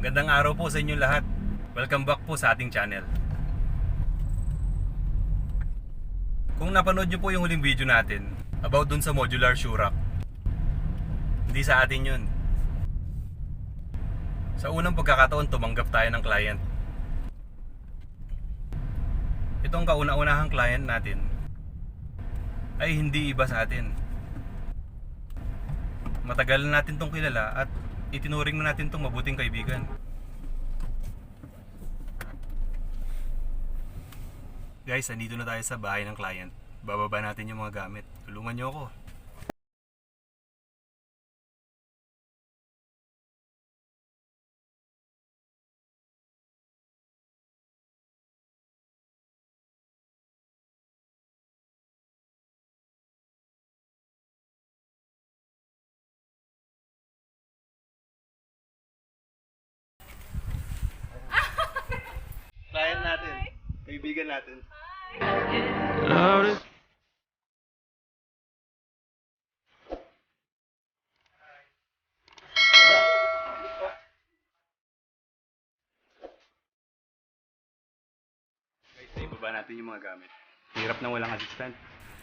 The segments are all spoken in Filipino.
Magandang araw po sa inyo lahat. Welcome back po sa ating channel. Kung napanood nyo po yung huling video natin about dun sa modular shoe rack, hindi sa atin yun. Sa unang pagkakataon, tumanggap tayo ng client. Itong kauna-unahang client natin ay hindi iba sa atin. Matagal na natin tong kilala at itinuring na natin tong mabuting kaibigan. Guys, andito na tayo sa bahay ng client. Bababa natin yung mga gamit. Tulungan nyo ako. Client natin. Kaibigan natin. Guys, ibaba natin yung mga gamit. Hirap na walang assistant.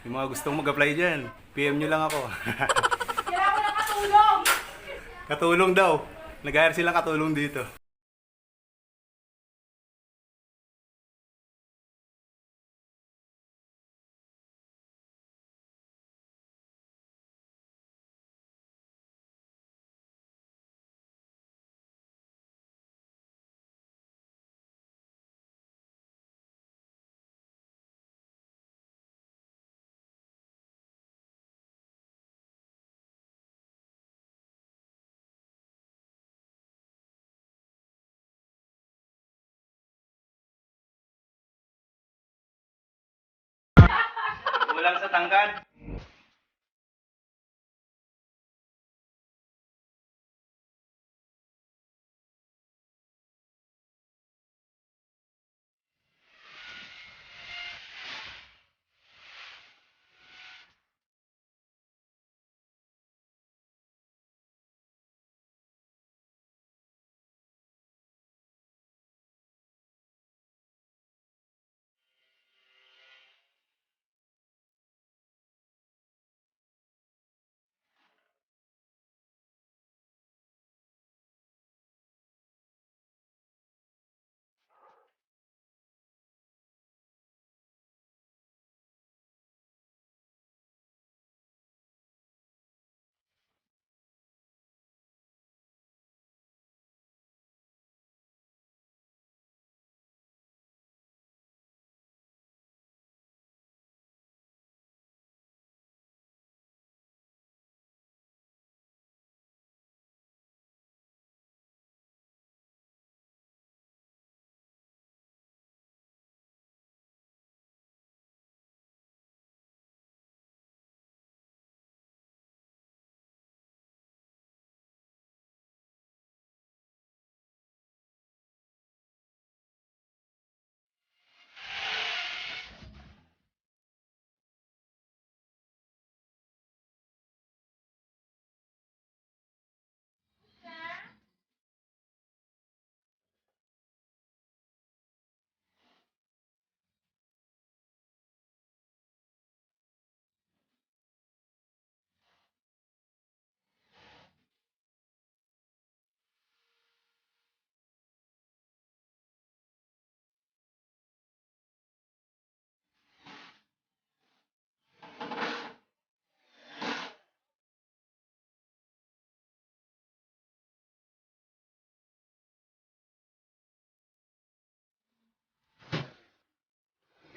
Yung mga gustong mag-apply dyan, PM nyo lang ako. Kailangan ko ng katulong! Katulong daw. Nag-hire silang katulong dito. Kulang sa tangkad.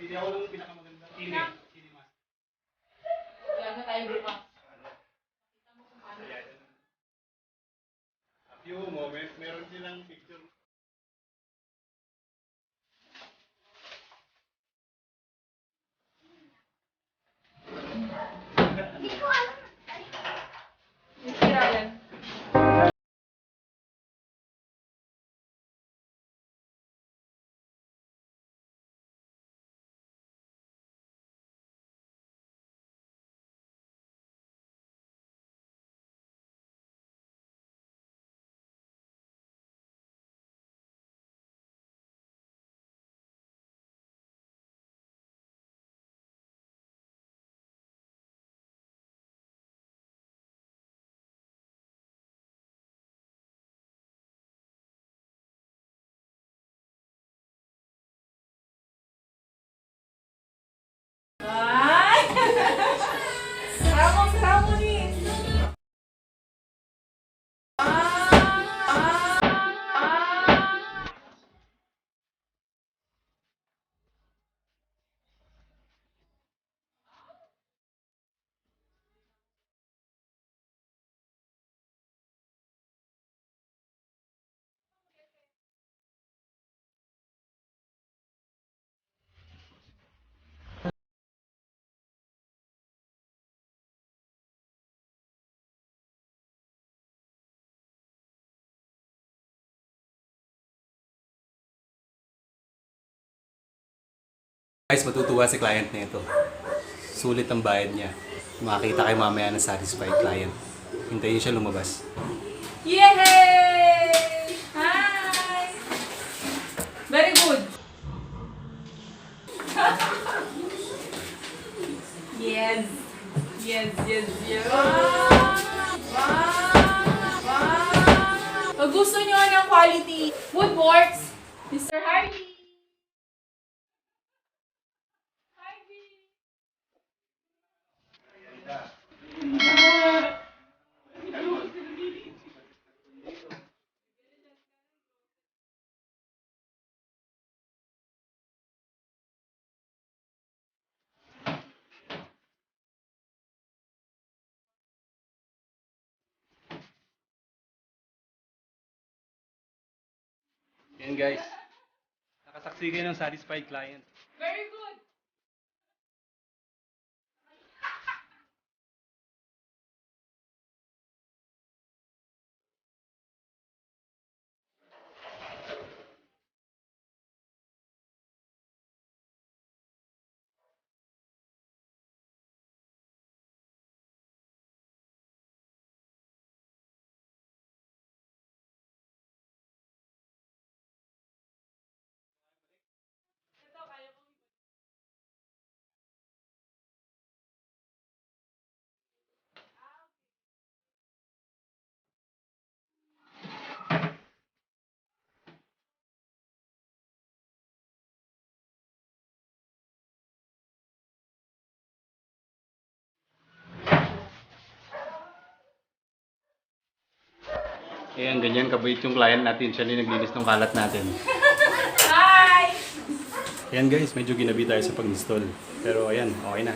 Pili ako ng pinakamagandang cinema. Kailangan tayo bukas. A few moments, meron silang picture. Guys, matutuwa si client na ito. Sulit ang bayad niya. Makakita kayo mamaya na satisfied client. Hintayin siya lumabas. Yay! Hi! Very good. Yes. Yes, yes, yes. Wow! Wow! Pag gusto nyo ng quality woodworks, Mr. Harvey. Harvey. Yan guys. Nakasaksi kayo ng satisfied client. Very good. Ito, kaya ko. Ayan, ganyan kabait yung client natin. Siya rin naglinis ng kalat natin. Hi! Ayan guys, medyo ginabi tayo sa pag-install. Pero ayan, okay na.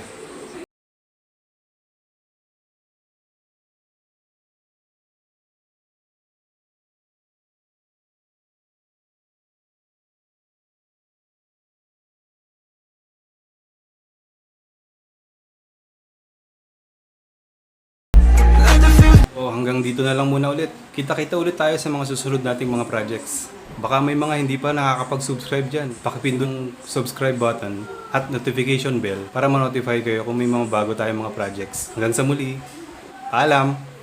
So hanggang dito na lang muna ulit. Kita-kita ulit tayo sa mga susunod nating mga projects. Baka may mga hindi pa nakakapag-subscribe dyan. Pakipindot ng subscribe button at notification bell para ma-notify kayo kung may mga bago tayong mga projects. Hanggang sa muli. Paalam!